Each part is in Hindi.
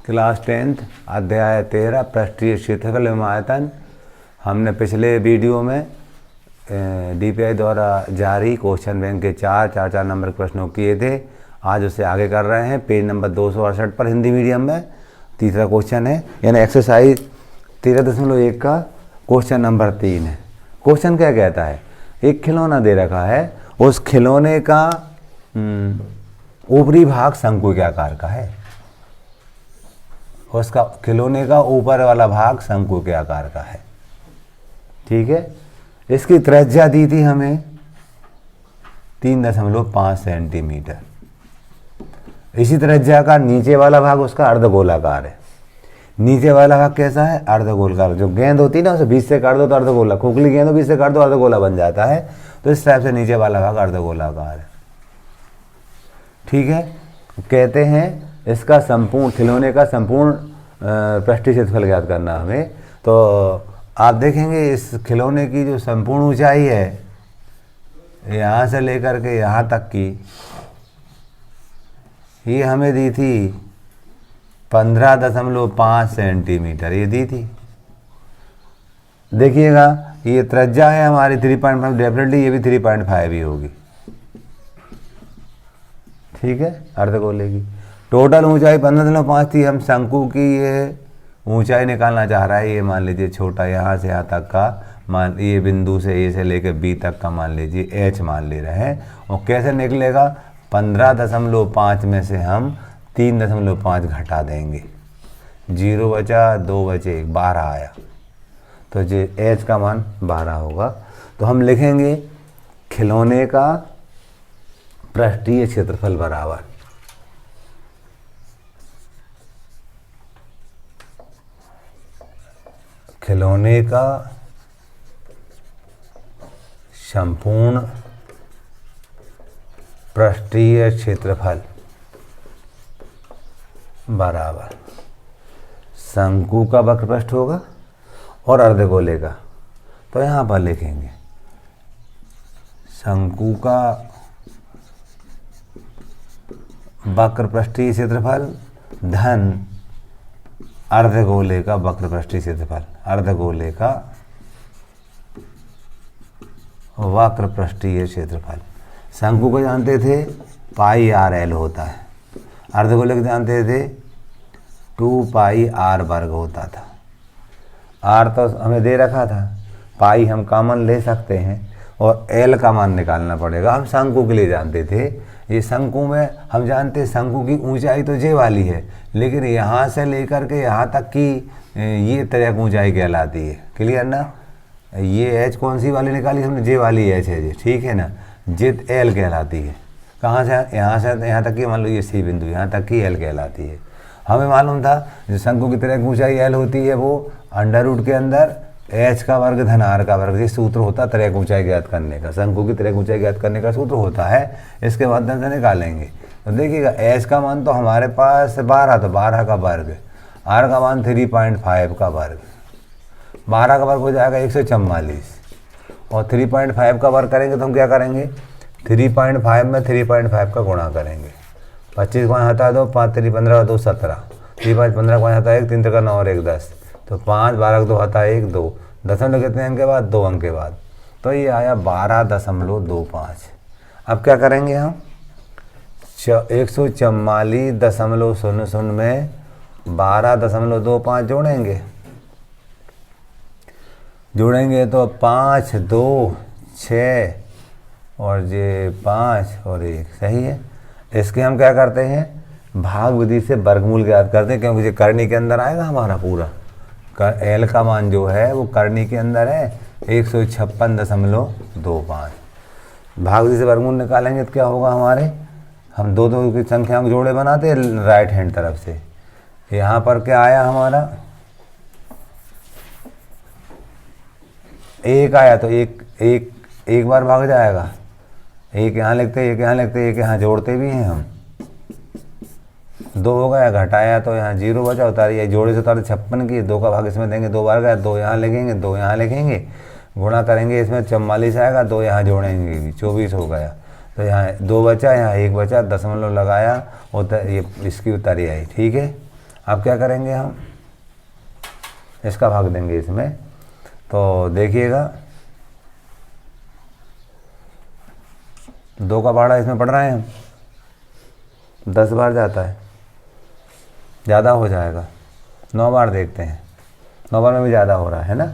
क्लास 10th अध्याय 13 पृष्ठीय क्षेत्रफल एवं आयतन। हमने पिछले वीडियो में डीपीआई द्वारा जारी क्वेश्चन बैंक के चार नंबर के प्रश्नों किए थे। आज उससे आगे कर रहे हैं पेज नंबर 268 पर हिंदी मीडियम में। तीसरा क्वेश्चन है यानी एक्सरसाइज 13.1 का क्वेश्चन नंबर 3 है। क्वेश्चन क्या कहता है, एक खिलौना दे रखा है, उस खिलौने का ऊपरी भाग शंकु के आकार का है। उसका खिलौने का ऊपर वाला भाग शंकु के आकार का है, ठीक है। इसकी त्रिज्या दी थी हमें 3.5 सेंटीमीटर। इसी त्रिज्या का नीचे वाला भाग उसका अर्धगोलाकार है। नीचे वाला भाग कैसा है, अर्धगोलाकार। जो गेंद होती है ना उसे बीच से काट दो तो अर्धगोला, खोखली गेंद बीच से काट दो अर्धगोला बन जाता है। तो इस टाइप से नीचे वाला भाग अर्धगोलाकार है, ठीक है। कहते हैं इसका संपूर्ण खिलौने का संपूर्ण पृष्ठीय क्षेत्रफल ज्ञात करना हमें। तो आप देखेंगे इस खिलौने की जो संपूर्ण ऊंचाई है यहाँ से लेकर के यहाँ तक की, ये हमें दी थी 15.5 सेंटीमीटर, ये दी थी। देखिएगा ये त्रिज्या है हमारी 3.5, डेफिनेटली ये भी 3.5 ही होगी, ठीक है, अर्धगोले की। टोटल ऊंचाई 15.5 थी। हम शंकु की ये ऊंचाई निकालना चाह रहा है। ये मान लीजिए छोटा यहाँ से यहाँ तक का मान, ये बिंदु से ए से लेकर बी तक का मान लीजिए एच मान ले रहे हैं। और कैसे निकलेगा, 15.5 में से हम 3.5 घटा देंगे, 0 बचा 2 बचे 12 आया, तो जो एच का मान 12 होगा। तो हम लिखेंगे खिलौने का पृष्ठीय क्षेत्रफल बराबर खिलौने का संपूर्ण पृष्ठीय क्षेत्रफल बराबर शंकु का वक्र पृष्ठ होगा और अर्धगोले का। तो यहाँ पर लिखेंगे शंकु का वक्र पृष्ठीय क्षेत्रफल धन अर्धगोले का वक्र पृष्ठीय क्षेत्रफल, अर्धगोले का वक्र पृष्ठीय क्षेत्रफल। शंकु को जानते थे पाई आर एल होता है, अर्धगोले को जानते थे 2 पाई आर वर्ग होता था। आर तो हमें दे रखा था, पाई हम कॉमन ले सकते हैं और एल का मान निकालना पड़ेगा। हम शंकु के लिए जानते थे, ये शंकु में हम जानते हैं शंकु की ऊंचाई तो जे वाली है, लेकिन यहाँ से लेकर के यहाँ तक की ये तरह ऊंचाई कहलाती है। क्लियर ना, ये एच कौन सी वाली निकाली हमने, जे वाली एच है जी, ठीक है ना। जित एल कहलाती है। कहाँ से, यहाँ से यहाँ तक की मान लो ये सी बिंदु, यहाँ तक की एल कहलाती है। हमें मालूम था जो शंकु की तरह ऊंचाई एल होती है वो अंडर रूट के अंदर एच का वर्ग धन आर का वर्ग, ये सूत्र होता है तरह ऊंचाई ज्ञात करने का। शंकु की तरह ऊंचाई ज्ञात करने का सूत्र होता है, इसके माध्यम से निकालेंगे। तो देखिएगा एच का मान तो हमारे पास 12, तो 12 का वर्ग, आर का मान 3.5 का वर्ग, 12 का वर्ग हो जाएगा 144 और 3.5 का वर्ग करेंगे तो हम क्या करेंगे, 3.5 में 3.5 का गुणा करेंगे। 25 को हटा दो, 5 3 15 2 17, 3 5 15 को हटा 1, 3 3 9 और 1 10, तो 5 12 2 हटा 1 2, दशमलव कितने अंक के बाद, 2 अंक के बाद, तो ये आया 12.25। अब क्या करेंगे हम 144.00 में 12.25 जोड़ेंगे तो 5 2 6 और ये 5 और 1 सही है। इसके हम क्या करते हैं, भाग विधि से वर्गमूल ज्ञात करते हैं, क्योंकि ये करनी के अंदर आएगा हमारा पूरा। एल का मान जो है वो करनी के अंदर है 156.25। भाग विधि से वर्गमूल निकालेंगे तो क्या होगा हमारे, हम दो की संख्याओं के जोड़े बनाते हैं राइट हैंड तरफ से। यहाँ पर क्या आया हमारा, 1 आया तो एक बार भाग जाएगा, 1 यहाँ लिखते 1 यहाँ लिखते 1 यहाँ जोड़ते भी हैं हम, 2 हो गया, घटाया तो यहाँ 0 बचा, उतारिए जोड़े से उतारे 56 की, 2 का भाग इसमें देंगे 2 बार गया, 2 यहाँ लिखेंगे 2 यहाँ लिखेंगे, गुणा करेंगे इसमें 44 आएगा, 2 यहाँ जोड़ेंगे 24 हो गया। तो यहाँ 2 बचा, यहाँ 1 बचा, दशमलव लगाया और ये इसकी उतारी आई, ठीक है। अब क्या करेंगे हम, इसका भाग देंगे इसमें। तो देखिएगा 2 का बाड़ा इसमें पढ़ रहे हैं हम, 10 बार जाता है, ज़्यादा हो जाएगा। 9 बार देखते हैं, 9 बार में भी ज़्यादा हो रहा है ना।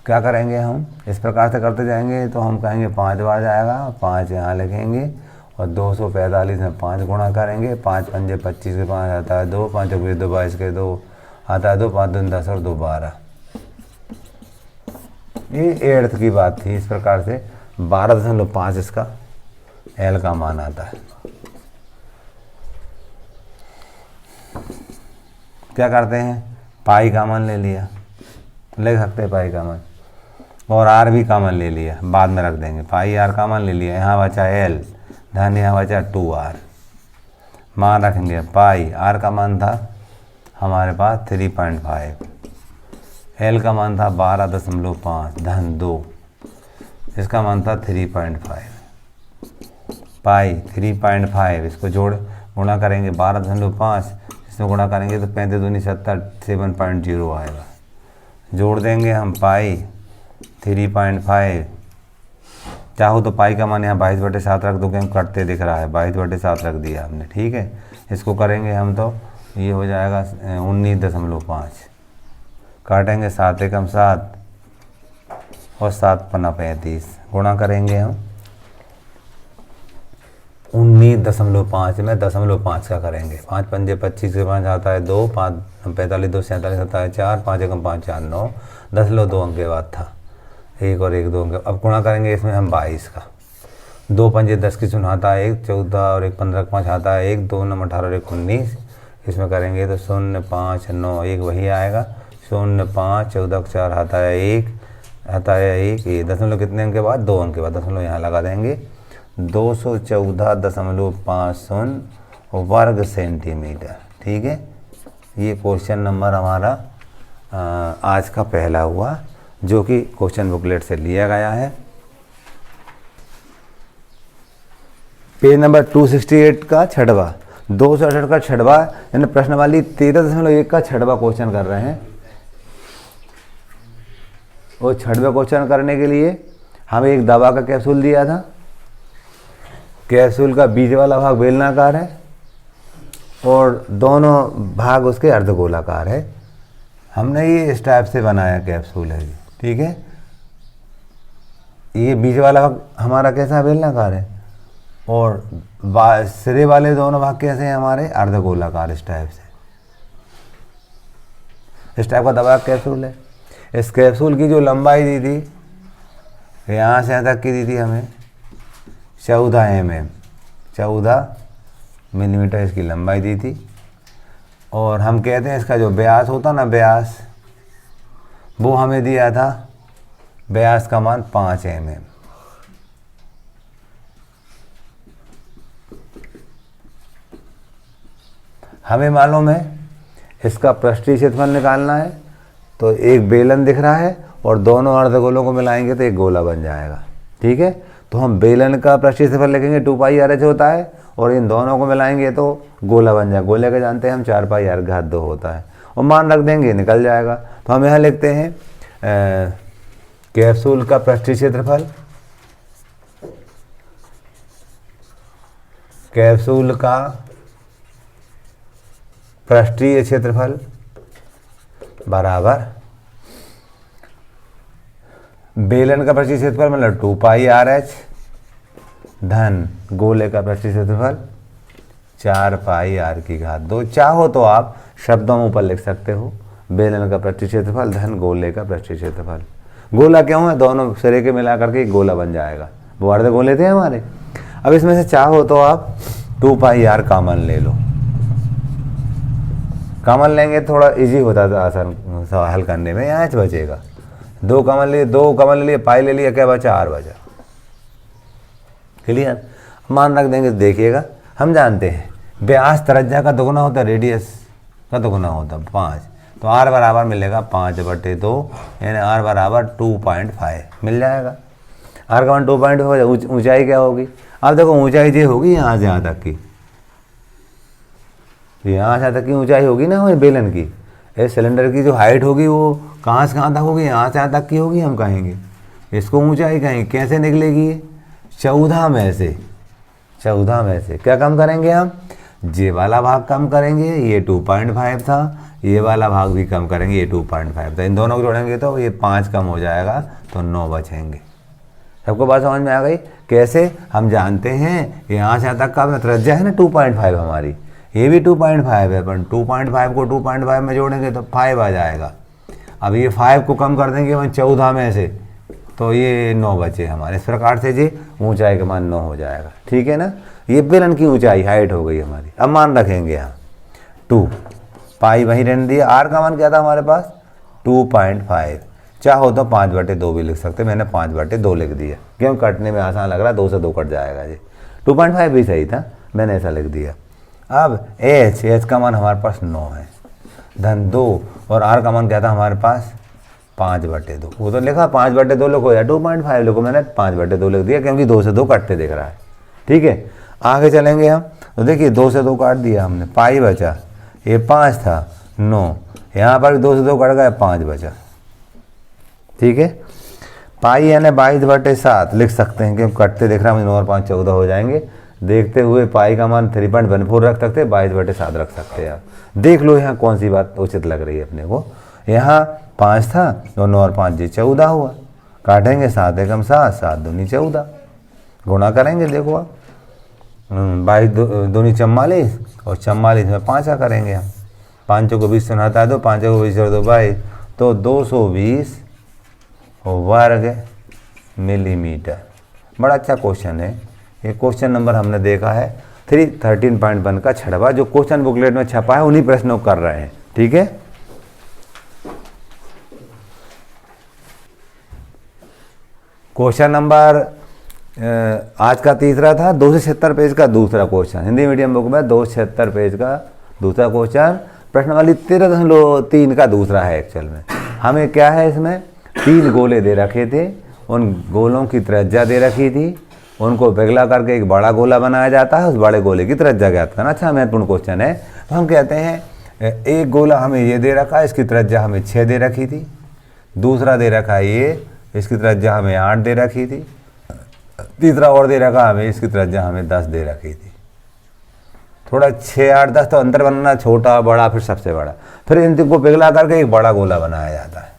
क्या करेंगे हम, इस प्रकार से करते जाएंगे तो हम कहेंगे 5 बार जाएगा, 5 यहाँ लिखेंगे और 245 में 5 गुणा करेंगे। 5 पंजे 25 के 5 आता है 2, 5 चौके 2, 22 के 2 आता है 2, 5 दूनी 10 और 2 12। ये 8th की बात थी। इस प्रकार से 12.5 इसका एल का मान आता है। क्या करते हैं, पाई का मान ले लिया, ले सकते हैं पाई का मान, और आर भी का मान ले लिया, बाद में रख देंगे। पाई आर का मान ले लिया, यहाँ बचा एल धन, यहाँ बचा 2r, मान रखेंगे। पाई आर का मान था हमारे पास 3.5, एल का मान था 12.5 धन 2, इसका मान था 3.5। पाई 3.5 इसको जोड़ गुणा करेंगे 12.5, इसमें गुणा करेंगे तो 35 दूनी 70, 7.0 आएगा। जोड़ देंगे हम पाई 3.5, चाहो तो पाई का मान यहाँ 22/7 रख दो, क्योंकि कटते दिख रहा है, 22/7 रख दिया हमने, ठीक है। इसको करेंगे हम तो ये हो जाएगा 19.5, काटेंगे 7 एकम 7 और 7 पन्ना 35, गुणा करेंगे हम 19.5 में 0.5 का करेंगे। 5 पंजे 25 के 5 आता है 2, 5 45 2 47 आता है 4, 5 एकम 5 4 9, 10 लो 2 अंक के बाद था 1 और 1 2 अंक। अब गुणा करेंगे इसमें हम 22 का, 2 पंजे 10 की शून्य आता है 1, 14 और 1 15 5 आता है 1, 2 9 18 और 1 19, इसमें करेंगे तो 0 5 9 1 वही आएगा। 0 5 14 4 आता है 1, आता है 1, ये दशमलव कितने अंक के बाद, 2 अंक के बाद, दशमलव यहाँ लगा देंगे। 214.50 वर्ग सेंटीमीटर, ठीक है। ये क्वेश्चन नंबर हमारा आज का पहला हुआ, जो कि क्वेश्चन बुकलेट से लिया गया है। पेज नंबर 268 का छठवा, 268 का छठवा, यानी प्रश्न वाली 13.1 का छठवा क्वेश्चन कर रहे हैं। और छठवे क्वेश्चन करने के लिए हमें एक दवा का कैप्सूल दिया था। कैप्सूल का बीच वाला भाग बेलनाकार है और दोनों भाग उसके अर्धगोलाकार है। हमने ये इस टाइप से बनाया कैप्सूल है, ठीक है। ये बीच वाला भाग हमारा कैसा बेलनाकार है और सिरे वाले दोनों भाग कैसे हैं हमारे, अर्धगोलाकार। इस टाइप से, इस टाइप का दवा कैप्सूल है। इस कैप्सूल की जो लंबाई दी थी, यहाँ से यहाँ तक की दी थी हमें 14 mm, 14 मिलीमीटर इसकी लंबाई दी थी। और हम कहते हैं इसका जो व्यास होता ना, व्यास, वो हमें दिया था, व्यास का मान 5 mm। हमें मालूम है इसका पृष्ठीय क्षेत्रफल निकालना है, तो एक बेलन दिख रहा है और दोनों अर्धगोलों को मिलाएंगे तो एक गोला बन जाएगा, ठीक है। तो हम बेलन का पृष्ठीय क्षेत्रफल लिखेंगे 2πr होता है और इन दोनों को मिलाएंगे तो गोला बन जाएगा। गोले का जानते हैं हम 4πr² होता है, और मान रख देंगे निकल जाएगा। तो हम यहाँ लिखते हैं कैप्सूल का पृष्ठीय क्षेत्रफल, कैप्सूल का पृष्ठीय क्षेत्रफल बराबर बेलन का पृष्ठीय क्षेत्रफल मतलब 2πrh धन गोले का पृष्ठीय क्षेत्रफल 4πr²। चाहो तो आप शब्दों में ऊपर लिख सकते हो, बेलन का पृष्ठीय क्षेत्रफल धन गोले का पृष्ठीय क्षेत्रफल। गोला क्यों है, दोनों सिरे के मिला करके एक गोला बन जाएगा, वो अर्ध गोले थे हमारे। अब इसमें से चाहो तो आप 2πr कॉमन ले लो, कॉमन लेंगे थोड़ा इजी होता था आसान हल करने में, यहाँ से बचेगा। 2 कॉमन लिए, 2 कॉमन ले लिए, पाई ले लिया, क्या बचा, r बचा। क्लियर, मान रख देंगे। देखिएगा हम जानते हैं व्यास त्रिज्या का दोगुना होता है, रेडियस का दोगुना होता है 5, तो r बराबर मिलेगा 5/2, यानी r बराबर 2.5 मिल जाएगा। r का मान 2.5, ऊंचाई क्या होगी, अब देखो ऊंचाई ये होगी यहाँ से यहाँ तक की, यहाँ से तक की ऊंचाई होगी ना हमारी बेलन की, इस सिलेंडर की जो हाइट होगी वो कहाँ से कहाँ तक होगी, यहाँ से यहाँ तक की होगी, हम कहेंगे इसको ऊंचाई कहेंगे। कैसे निकलेगी, 14 में से, 14 में से क्या कम करेंगे हम, ये वाला भाग कम करेंगे, ये 2.5 था, ये वाला भाग भी कम करेंगे, ये 2.5 था, इन दोनों को जोड़ेंगे तो ये 5 कम हो जाएगा, तो 9 बचेंगे। सबको बात समझ में आ गई। कैसे, हम जानते हैं यहाँ से यहाँ तक का त्रिज्या है ना 2.5 हमारी, ये भी 2.5 है, पर 2.5 को 2.5 में जोड़ेंगे तो 5 आ जाएगा। अब ये 5 को कम कर देंगे वहीं 14 में से, तो ये 9 बचे हमारे। इस प्रकार से जी ऊंचाई का मान 9 हो जाएगा। ठीक है ना, ये बेलन की ऊंचाई हाइट हो गई हमारी। अब मान रखेंगे यहाँ 2, पाई वहीं रहने दिया। आर का मान क्या था हमारे पास 2.5, चाहो तो 5/2 भी लिख सकते, मैंने 5/2 लिख दिया, क्यों कटने में आसान लग रहा, 2 से 2 कट जाएगा जी। 2.5 भी सही था, मैंने ऐसा लिख दिया। अब एच का मान हमारे पास 9 है, धन 2, और आर का मान क्या था हमारे पास 5/2। वो तो लिखा 5/2 लिखो या 2.5 लिखो, मैंने 5/2 लिख दिया क्योंकि 2 से 2 कटते दिख रहा है। ठीक है, आगे चलेंगे हम, तो देखिए 2 से 2 काट दिया हमने, पाई बचा, ये 5 था 9, यहाँ पर 2 से 2 कट गया, 5 बचा। ठीक है, पाई यानी 22/7 लिख सकते हैं, क्योंकि कटते दिख रहा है, 9 और 5 14 हो जाएंगे। देखते हुए पाई का मान 3.14 रख सकते हैं, 22/7 रख सकते हैं। आप देख लो यहाँ कौन सी बात उचित लग रही है अपने को। यहाँ 5 था, 9 और 5 जी 14 हुआ, काटेंगे 7 एकम 7, 7 दूनी 14, गुणा करेंगे, देखो आप 22 दूनी 44, और 44 में 5 करेंगे हम, 5 को 20 से हटा दो, 5 को 20 दो 22, तो 220 वर्ग मिलीमीटर। बड़ा अच्छा क्वेश्चन है ये। क्वेश्चन नंबर हमने देखा है 13.1 का 6वां, जो क्वेश्चन बुकलेट में छपा है उन्हीं प्रश्नों को कर रहे हैं। ठीक है, क्वेश्चन नंबर आज का तीसरा था 276 पेज का दूसरा क्वेश्चन, हिंदी मीडियम बुक में 276 पेज का दूसरा क्वेश्चन, प्रश्न वाली 13.3 का दूसरा है। एक्चुअल में हमें क्या है, इसमें 3 गोले दे रखे थे, उन गोलों की त्रिज्या दे रखी थी, उनको पिघला करके एक बड़ा गोला बनाया जाता है, उस बड़े गोले की त्रिज्या ज्ञात करना। अच्छा महत्वपूर्ण क्वेश्चन है। तो हम कहते हैं एक गोला हमें ये दे रखा है, इसकी त्रिज्या हमें 6 दे रखी थी, दूसरा दे रखा है ये, इसकी त्रिज्या हमें 8 दे रखी थी, तीसरा और दे रखा हमें, इसकी त्रिज्या हमें 10 दे रखी थी। थोड़ा 6, 8, 10 तो अंतर बनना, छोटा बड़ा फिर सबसे बड़ा, फिर इन तीन को पिघला करके एक बड़ा गोला बनाया जाता है।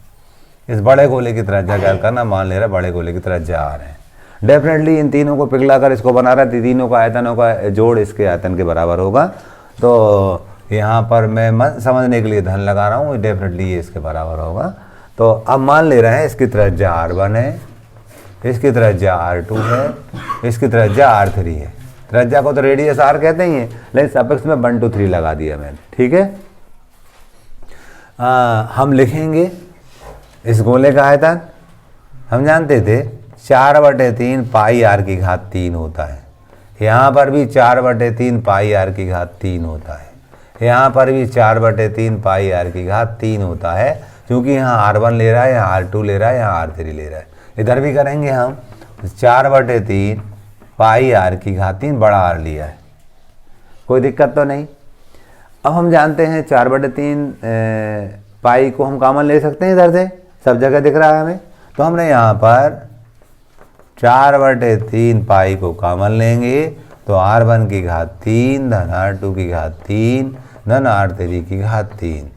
इस बड़े गोले की त्रिज्या क्या करना, मान ले रहा है बड़े गोले की त्रिज्या R है। डेफिनेटली इन तीनों को पिघला कर इसको बना रहा है, तीनों का आयतनों का जोड़ इसके आयतन के बराबर होगा। तो यहाँ पर मैं समझने के लिए धन लगा रहा हूँ, डेफिनेटली ये इसके बराबर होगा। तो अब मान ले रहे हैं इसकी त्रिज्या R1 है, इसकी त्रिज्या R2 है, इसकी त्रिज्या R3 है। त्रिज्या को तो रेडियस R कहते ही हैं, लेकिन सफिक्स में 1 2 3 लगा दिया मैंने। ठीक है, हम लिखेंगे इस गोले का आयतन, हम जानते थे 4/3 पाई R की घात 3 होता है। यहाँ पर भी 4/3 पाई R की घात 3 होता है, यहाँ पर भी 4/3 पाई R की घात 3 होता है, क्योंकि यहाँ R1 ले रहा है, यहाँ R2 ले रहा है, यहाँ R3 ले रहा है। इधर भी करेंगे हम 4/3 पाई R की घात 3, बड़ा R लिया है, कोई दिक्कत तो नहीं। अब हम जानते हैं 4/3 पाई को हम कॉमन ले सकते हैं, इधर से सब जगह दिख रहा है हमें, तो हमने यहाँ पर 4/3 पाई को कॉमन लेंगे, तो R1 की घात 3 धन R2 की घात 3 धन R3 की घात 3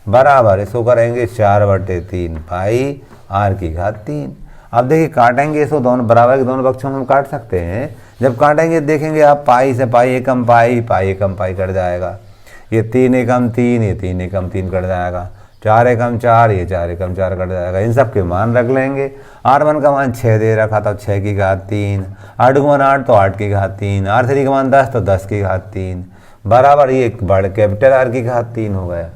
बराबर, इसको करेंगे 4/3 पाई R की घात 3। अब देखिए काटेंगे इसको, दोनों बराबर के दोनों पक्षों में हम काट सकते हैं। जब काटेंगे देखेंगे आप, पाई से पाई एकम पाई, पाई एकम पाई कट जाएगा, ये 3 एकम 3, ये 3 एकम 3 कट जाएगा, 4 एकम 4, ये 4 एकम 4 कट जाएगा। इन सब के मान रख लेंगे। R1 का मान 6 दे रखा था, 6 की घात 3, R2 का मान 8 तो 8 की घात 3, R3 का मान 10 तो 10 की घात 3 बराबर, ये बड़े कैपिटल R की घात 3 हो गया।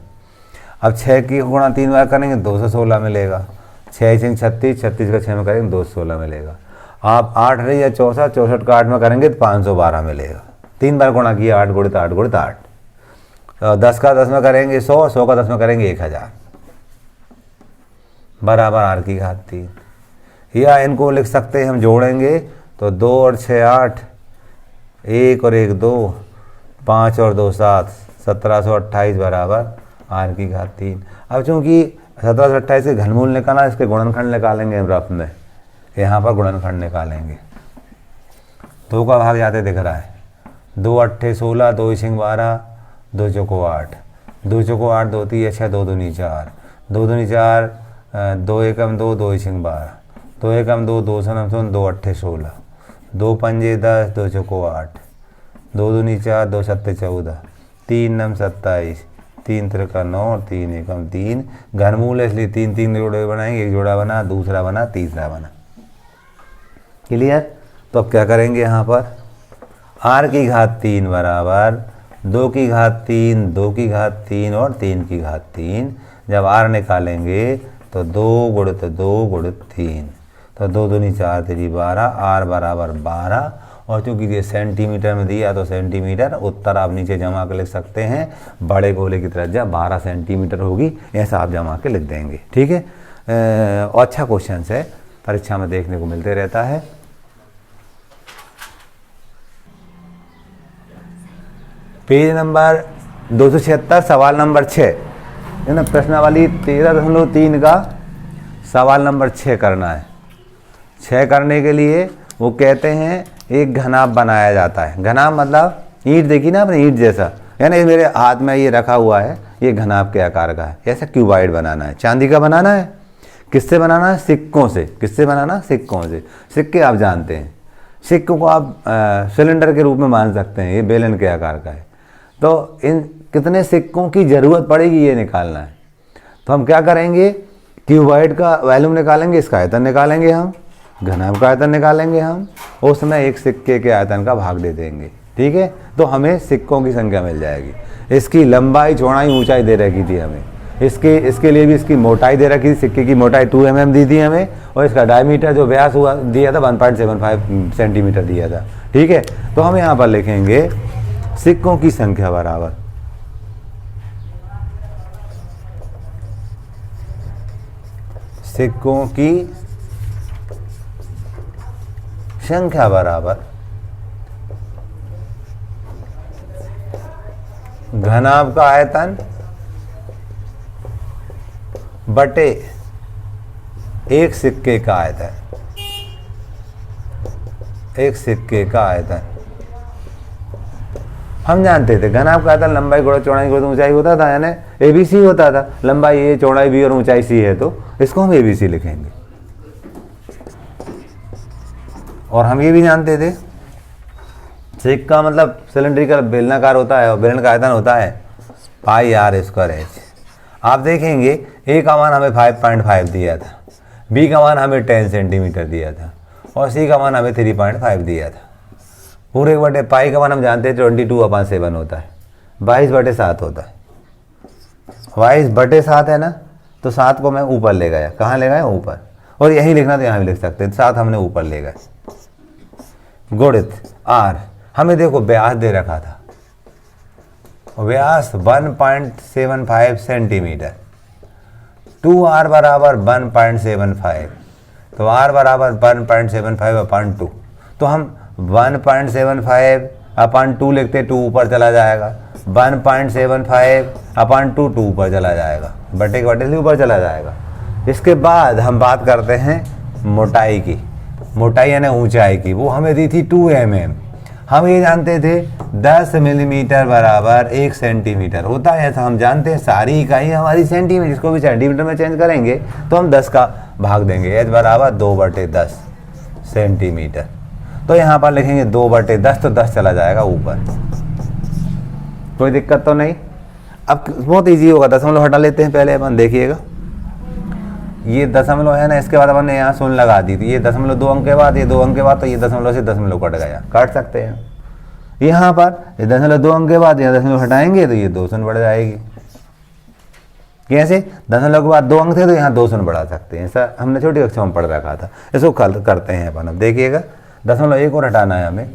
अब 6 की गुणा 3 बार करेंगे 216 मिलेगा, 6 6 36, 36 का 6 में करेंगे 216 मिलेगा। आप 8 रही या 64, 64 का 8 में करेंगे तो 512 मिलेगा। 3 बार गुणा किया, 8 गुणित 8 गुणित 8, 10 का 10 में करेंगे 100, 100 का 10 में करेंगे 1000 बराबर R की घात 3। या इनको लिख सकते हैं हम, जोड़ेंगे तो 2 और 6 8, 1 और 1 2, 5 और 2 7, 1728 बराबर r की घात 3। अब चूंकि 1728 के घनमूल निकालना, इसके गुणनखंड निकालेंगे रफ में, यहाँ पर गुणनखंड निकालेंगे। 2 का भाग जाते दिख रहा है, 2 अट्ठे 16, 2 सिंह 12, 2 चौको 8, 2 चौको 8, 2 3 6, 2 दूनी 4, 2 दूनी 4, 2 एकम 2, 2 सिंह 12, 2 एकम 2, 2 सनम सुन, 2 अट्ठे 16, 2 पंजे 10, 2 चौको 8, 2 दूनी 4, 2 सत्ते 14, 3 नम 27, 3 त्रिका 9 और 3 एकम 3। घनमूल है इसलिए 3 3 जोड़े बनाएंगे, एक जोड़ा बना, दूसरा बना, तीसरा बना। क्लियर? तो अब क्या करेंगे, यहाँ पर r की घात 3 बराबर 2 की घात 3, 2 की घात 3 और 3 की घात 3। जब r निकालेंगे तो 2 गुणित 2 गुणित 3, तो 2 दूनी 4 3 12, r बराबर 12। और चूँकि ये सेंटीमीटर में दिया तो सेंटीमीटर, उत्तर आप नीचे जमा के लिख सकते हैं, बड़े गोले की त्रिज्या 12 सेंटीमीटर होगी, ऐसा आप जमा के लिख देंगे। ठीक है, और अच्छा क्वेश्चन है, परीक्षा में देखने को मिलते रहता है। पेज नंबर 276, सवाल नंबर 6, ना प्रश्नावली 13.3 का सवाल नंबर 6 करना है। 6 करने के लिए वो कहते हैं एक घनाभ बनाया जाता है। घनाभ मतलब ईंट देखी ना आपने, ईंट जैसा, यानी मेरे हाथ में ये रखा हुआ है, ये घनाभ के आकार का है। ऐसा क्यूबाइड बनाना है, चांदी का बनाना है। किससे बनाना है? सिक्कों से। किससे बनाना? सिक्कों से। सिक्के आप जानते हैं, सिक्कों को आप सिलेंडर के रूप में मान सकते हैं, ये बेलन के आकार का है। तो इन कितने सिक्कों की ज़रूरत पड़ेगी ये निकालना है। तो हम क्या करेंगे, क्यूबाइड का वैल्यूम निकालेंगे, इसका आयतन निकालेंगे हम, घनाभ का आयतन निकालेंगे हम, उसमें एक सिक्के के आयतन का भाग दे देंगे। ठीक है, तो हमें सिक्कों की संख्या मिल जाएगी। इसकी लंबाई, चौड़ाई, ऊंचाई दे रखी थी हमें, इसके लिए भी इसकी मोटाई दे रखी थी, सिक्के की मोटाई 2 mm दी थी हमें, और इसका डायमीटर जो व्यास हुआ दिया था 1.75 सेंटीमीटर दिया था। ठीक है, तो हम यहाँ पर लिखेंगे सिक्कों की संख्या बराबर सिक्कों की संख्या बराबर घनाभ का आयतन बटे एक सिक्के का आयतन। एक सिक्के का आयतन हम जानते थे, घनाभ का आयतन लंबाई गुणा चौड़ाई गुणा ऊंचाई होता था, यानी ABC होता था। लंबाई ए, चौड़ाई B और ऊंचाई C है, तो इसको हम ABC लिखेंगे। और हम ये भी जानते थे, सिक्का मतलब सिलेंड्रिकल बेलनाकार होता है, और बेलन का आयतन होता है पाई r²h। आप देखेंगे A का मान हमें 5.5 दिया था, B का मान हमें 10 सेंटीमीटर दिया था, और C का मान हमें 3.5 दिया था। पूरे बटे पाई का मान हम जानते हैं 22/7 होता है, 22/7 होता है। 22/7 है ना, तो 7 को मैं ऊपर ले गया। कहाँ ले गया? ऊपर। और यही लिखना तो यहाँ भी लिख सकते हैं, 7 हमने ऊपर ले गए। गुणित r, हमें देखो व्यास दे रखा था, व्यास 1.75 सेंटीमीटर, 2r बराबर 1.75, तो r बराबर 1.75/2। तो हम 1.75/2 लिखते, 2 ऊपर चला जाएगा, 1.75/2 2 ऊपर चला जाएगा, बटे के बटे से ऊपर चला जाएगा। इसके बाद हम बात करते हैं मोटाई की। मोटाई यानी ऊंचाई की, वो हमें दी थी 2 mm। हम ये जानते थे 10 मिलीमीटर बराबर 1 सेंटीमीटर होता है, ऐसा हम जानते हैं। सारी इकाई हमारी सेंटीमीटर, इसको भी सेंटीमीटर में चेंज करेंगे तो हम 10 का भाग देंगे, h बराबर 2/10 सेंटीमीटर। तो यहाँ पर लिखेंगे 2/10, तो 10 चला जाएगा ऊपर, कोई दिक्कत तो नहीं। अब बहुत इजी होगा, दशमलव हटा लेते हैं पहले अपन, देखिएगा ये दशमलव है ना, इसके बाद अपन ने यहाँ शून्य लगा दी थी, ये दशमलव 2 अंक के बाद, ये 2 अंक के बाद, तो ये दशमलव से दशमलव कट गया, काट सकते हैं। यहाँ पर ये दशमलव 2 अंक के बाद यहाँ दशमलव हटाएंगे तो ये 2 शून्य बढ़ जाएगी। कैसे? दशमलव के बाद 2 अंक थे तो यहाँ 2 शून्य बढ़ा सकते हैं, ऐसा हमने छोटी कक्षा में पढ़ रखा था। इसको करते हैं अपन। अब देखिएगा, दशमलव 1 और हटाना है हमें,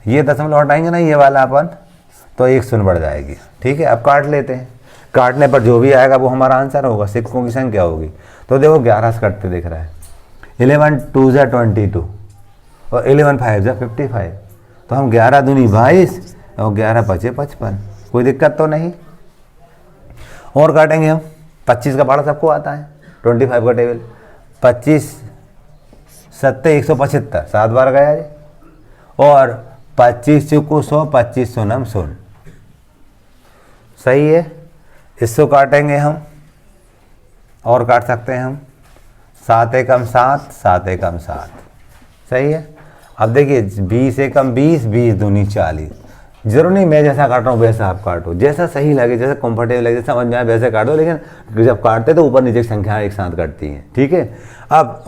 ये दशमलव हटाएंगे ना ये वाला अपन, तो 1 शून्य बढ़ जाएगी। ठीक है, अब काट लेते हैं, काटने पर जो भी आएगा वो हमारा आंसर होगा, सिक्कों की संख्या होगी। तो देखो 11 से कटते दिख रहा है, 11 2 = 22 और 11 5 = 55। तो हम 11 दूनी 22 और 11 5 = 55, कोई दिक्कत तो नहीं। और काटेंगे हम। 25 का पहाड़ा सबको आता है, 25 का टेबल। 25 सत्ते 175, 7 बार गया जी। और 25 चौको 100, 25 सोनम सोन, सही है। इसको काटेंगे हम, और काट सकते हैं हम। 7 एकम 7, 7 एकम 7, सही है। अब देखिए 20 एकम 20, 20 दूनी 40। जरूर नहीं मैं जैसा काट रहा हूँ वैसा आप काटो, जैसा सही लगे, जैसा कंफर्टेबल लगे, समझ में आए वैसे काटो, लेकिन जब काटते तो ऊपर नीचे संख्या एक साथ कटती हैं, ठीक है। अब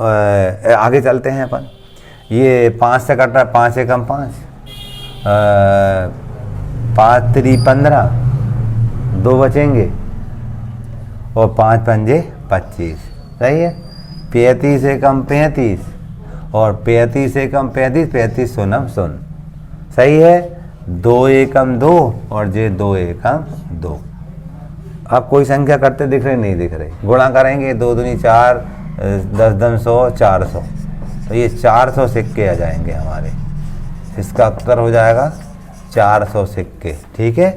आगे चलते हैं अपन। ये 5 से कट रहा है, 5 एकम 5, 5 3 15, 2 बचेंगे, और 5 पंजे 25, सही है। 35 एकम 35, और 35 एकम 35, 35 सोनम सोन, सही है। 2 एकम 2, और जे 2 एकम 2। अब कोई संख्या करते दिख रहे नहीं दिख रहे, गुणा करेंगे, 2 दूनी 4, 10 दम 100, 400, तो ये 400 सिक्के आ जाएंगे हमारे। इसका उत्तर हो जाएगा 400 सिक्के, ठीक है।